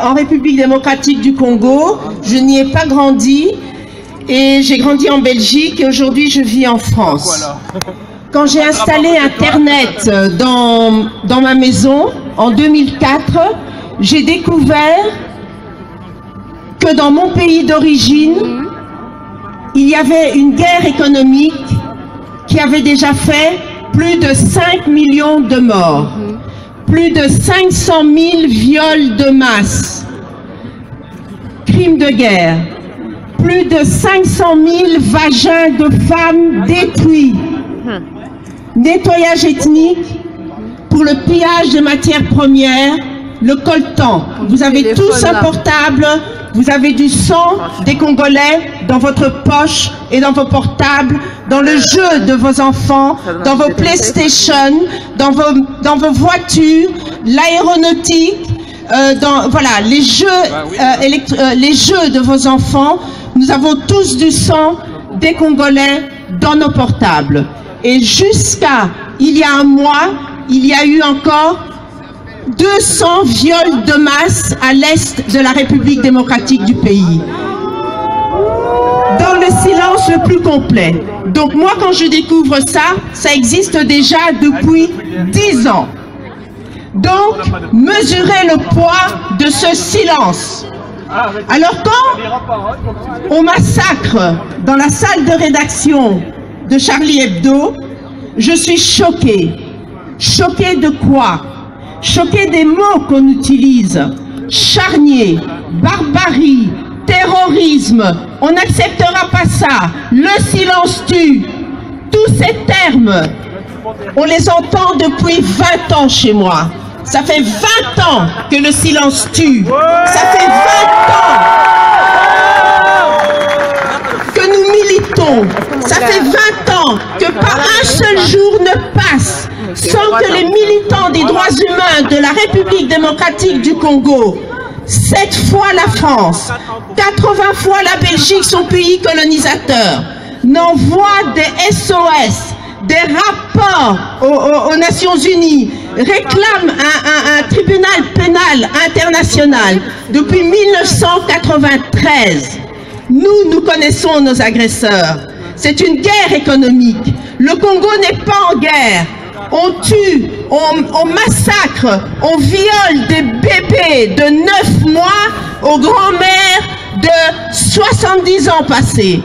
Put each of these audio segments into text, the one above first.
En République démocratique du Congo, je n'y ai pas grandi et j'ai grandi en Belgique et aujourd'hui je vis en France. Quand j'ai installé Internet dans ma maison en 2004, j'ai découvert que dans mon pays d'origine, il y avait une guerre économique qui avait déjà fait plus de 5 millions de morts. Plus de 500 000 viols de masse, crimes de guerre, plus de 500 000 vagins de femmes détruits, nettoyage ethnique pour le pillage de matières premières, le coltan. Vous avez tous un portable, vous avez du sang des Congolais dans votre poche et dans vos portables, dans le jeu de vos enfants, dans vos PlayStation, dans vos voitures, l'aéronautique, voilà, les jeux de vos enfants. Nous avons tous du sang des Congolais dans nos portables. Et jusqu'à il y a un mois, il y a eu encore 200 viols de masse à l'est de la République démocratique du pays. Dans le silence le plus complet. Donc moi, quand je découvre ça, ça existe déjà depuis 10 ans. Donc, mesurez le poids de ce silence. Alors quand on massacre dans la salle de rédaction de Charlie Hebdo, je suis choquée. Choquée de quoi? Choquée des mots qu'on utilise. Charnier, barbarie, terrorisme, on n'acceptera pas ça. Le silence tue. Tous ces termes, on les entend depuis 20 ans chez moi. Ça fait 20 ans que le silence tue. Ça fait 20 ans que nous militons. Ça fait 20 ans que pas un seul jour ne passe sans que les militants des droits humains de la République démocratique du Congo, 7 fois la France, 80 fois la Belgique, son pays colonisateur, n'envoient des SOS, des rapports aux Nations Unies, réclament un tribunal pénal international depuis 1993. Nous connaissons nos agresseurs. C'est une guerre économique. Le Congo n'est pas en guerre. On tue, on massacre, on viole des bébés de 9 mois aux grands-mères de 70 ans passés.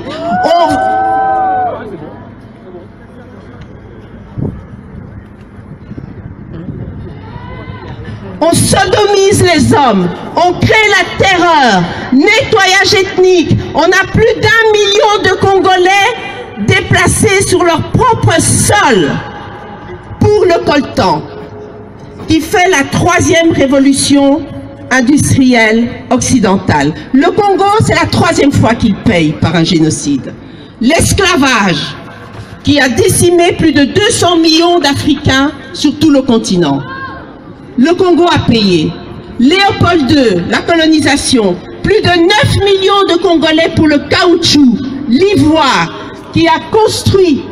On sodomise les hommes, on crée la terreur, nettoyage ethnique. On a plus d'1 million de Congolais déplacés sur leur propre sol pour le coltan, qui fait la 3e révolution industrielle occidentale. Le Congo, c'est la 3e fois qu'il paye par un génocide. L'esclavage, qui a décimé plus de 200 millions d'Africains sur tout le continent. Le Congo a payé. Léopold II, la colonisation, plus de 9 millions de Congolais pour le caoutchouc, l'ivoire, qui a construit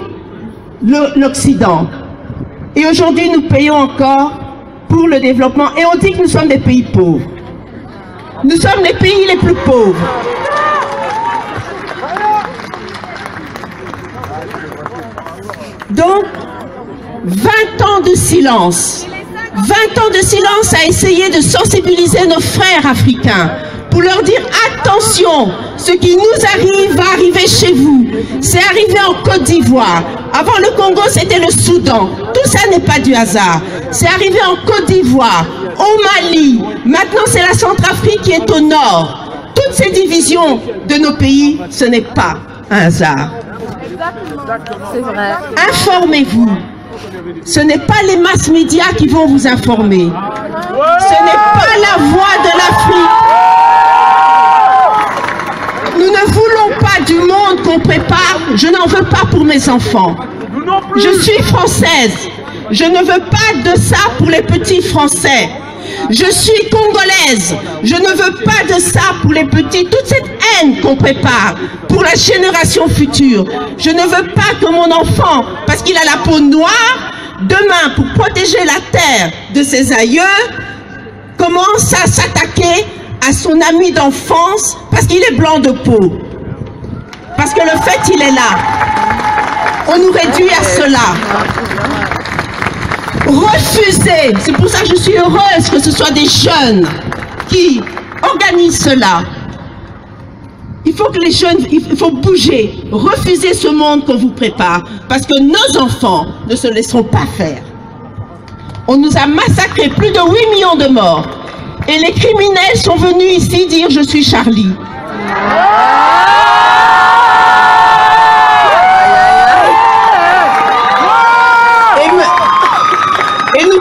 l'Occident. Et aujourd'hui, nous payons encore pour le développement. Et on dit que nous sommes des pays pauvres. Nous sommes les pays les plus pauvres. Donc, 20 ans de silence. 20 ans de silence à essayer de sensibiliser nos frères africains pour leur dire attention, ce qui nous arrive va arriver chez vous. C'est arrivé en Côte d'Ivoire. Avant le Congo, c'était le Soudan. Tout ça n'est pas du hasard. C'est arrivé en Côte d'Ivoire, au Mali. Maintenant, c'est la Centrafrique qui est au nord. Toutes ces divisions de nos pays, ce n'est pas un hasard. C'est vrai. Informez-vous. Ce n'est pas les masses médias qui vont vous informer. Ce n'est pas la voix de l'Afrique. Nous ne voulons pas du monde qu'on prépare. Je n'en veux pas pour mes enfants. Je suis française. Je ne veux pas de ça pour les petits Français. Je suis congolaise. Je ne veux pas de ça pour les petits. Toute cette haine qu'on prépare pour la génération future. Je ne veux pas que mon enfant, parce qu'il a la peau noire, demain, pour protéger la terre de ses aïeux, commence à s'attaquer à son ami d'enfance parce qu'il est blanc de peau. Parce que le fait, il est là. On nous réduit à cela. Refuser. C'est pour ça que je suis heureuse que ce soit des jeunes qui organisent cela. Il faut que les jeunes, il faut bouger. Refuser ce monde qu'on vous prépare. Parce que nos enfants ne se laisseront pas faire. On nous a massacré plus de 8 millions de morts. Et les criminels sont venus ici dire « Je suis Charlie ». Et nous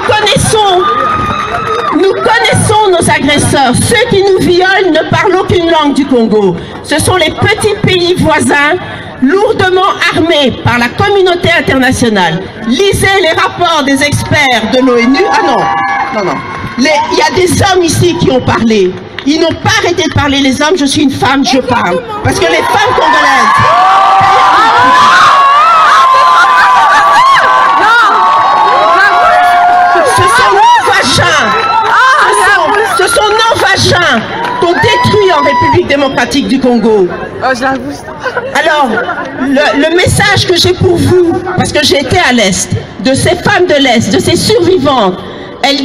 connaissons nos agresseurs. Ceux qui nous violent ne parlent aucune langue du Congo. Ce sont les petits pays voisins, lourdement armés par la communauté internationale. Lisez les rapports des experts de l'ONU. Ah non. Il y a des hommes ici qui ont parlé. Ils n'ont pas arrêté de parler, les hommes. Je suis une femme, je parle. Parce que les femmes congolaises... Ce sont nos vagins qu'on détruit en République démocratique du Congo. Alors, le message que j'ai pour vous, parce que j'ai été à l'Est, de ces femmes de l'Est, de ces survivantes, elles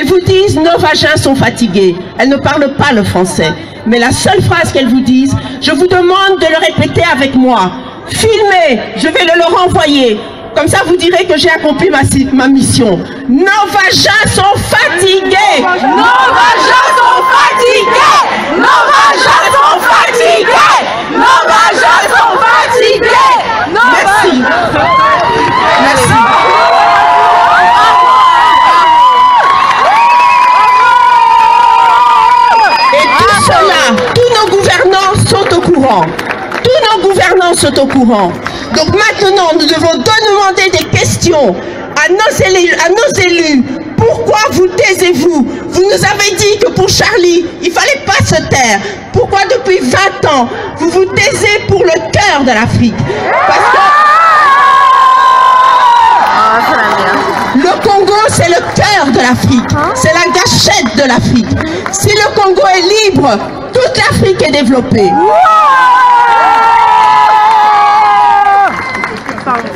vous disent, nos vagins sont fatigués. Elles ne parlent pas le français. Mais la seule phrase qu'elles vous disent, je vous demande de le répéter avec moi. Filmez, je vais le leur envoyer. Comme ça, vous direz que j'ai accompli ma mission. Nos vagins sont fatigués. Nos vagins sont fatigués. Nos vagins sont fatigués. Nos vagins sont fatigués. Merci. Merci. Et tout cela, tous nos gouvernants sont au courant. Tous nos gouvernants sont au courant. Donc maintenant, nous devons demander des questions à nos élus. Pourquoi vous taisez-vous? Vous nous avez dit que pour Charlie, il ne fallait pas se taire. Pourquoi depuis 20 ans, vous vous taisez pour le cœur de l'Afrique? Parce que le Congo, c'est le cœur de l'Afrique. C'est la gâchette de l'Afrique. Si le Congo est libre, toute l'Afrique est développée.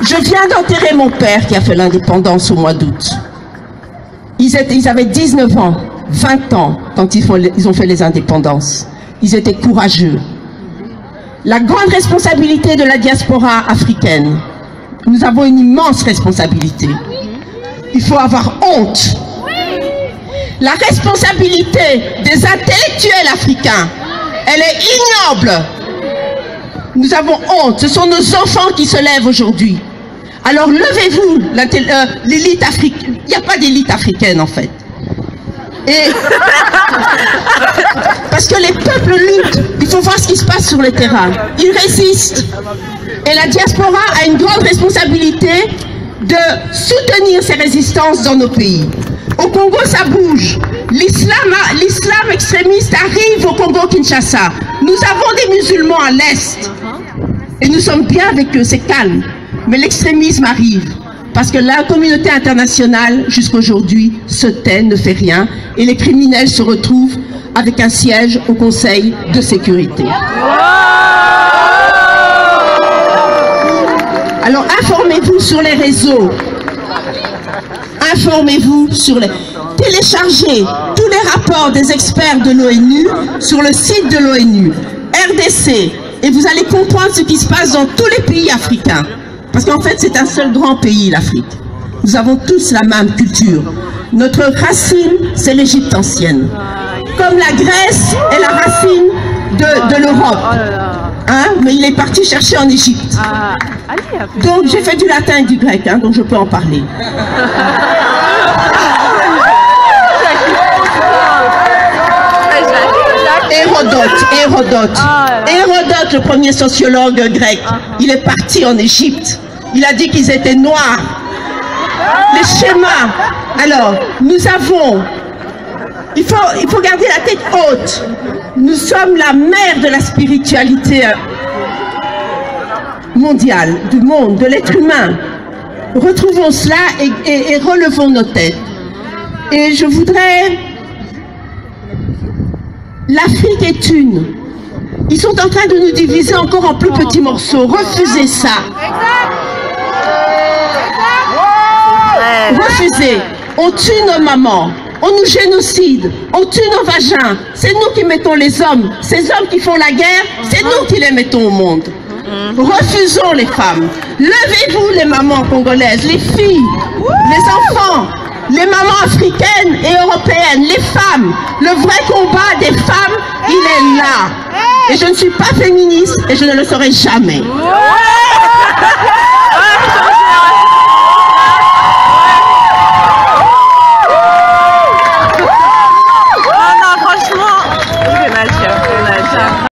Je viens d'enterrer mon père qui a fait l'indépendance au mois d'août. Ils avaient 19 ans, 20 ans quand ils ont fait les indépendances. Ils étaient courageux. La grande responsabilité de la diaspora africaine, nous avons une immense responsabilité. Il faut avoir honte. La responsabilité des intellectuels africains, elle est ignoble. Nous avons honte. Ce sont nos enfants qui se lèvent aujourd'hui. Alors levez-vous, l'élite africaine. Il n'y a pas d'élite africaine en fait. Et parce que les peuples luttent, il faut voir ce qui se passe sur le terrain. Ils résistent. Et la diaspora a une grande responsabilité de soutenir ces résistances dans nos pays. Au Congo, ça bouge. L'islam extrémiste arrive au Congo-Kinshasa. Nous avons des musulmans à l'Est. Et nous sommes bien avec eux, c'est calme. Mais l'extrémisme arrive. Parce que la communauté internationale, jusqu'aujourd'hui, se tait, ne fait rien. Et les criminels se retrouvent avec un siège au Conseil de sécurité. Alors, informez-vous sur les réseaux. Informez-vous sur les... Téléchargez tous les rapports des experts de l'ONU sur le site de l'ONU, RDC, et vous allez comprendre ce qui se passe dans tous les pays africains. Parce qu'en fait, c'est un seul grand pays, l'Afrique. Nous avons tous la même culture. Notre racine, c'est l'Égypte ancienne. Comme la Grèce est la racine de l'Europe. Hein? Mais il est parti chercher en Égypte. Donc, j'ai fait du latin et du grec, hein, donc je peux en parler. Hérodote, le premier sociologue grec, il est parti en Égypte. Il a dit qu'ils étaient noirs. Les schémas. Alors, nous avons... Il faut garder la tête haute. Nous sommes la mère de la spiritualité mondiale, du monde, de l'être humain. Retrouvons cela et relevons nos têtes. Et je voudrais L'Afrique est une. Ils sont en train de nous diviser encore en plus petits morceaux. Refusez ça. Refusez. On tue nos mamans. On nous génocide. On tue nos vagins. C'est nous qui mettons les hommes. Ces hommes qui font la guerre, c'est nous qui les mettons au monde. Refusons les femmes. Levez-vous les mamans congolaises, les filles, les enfants, les mamans africaines et européennes, les femmes. Le vrai combat des femmes, il est là. Et je ne suis pas féministe et je ne le serai jamais.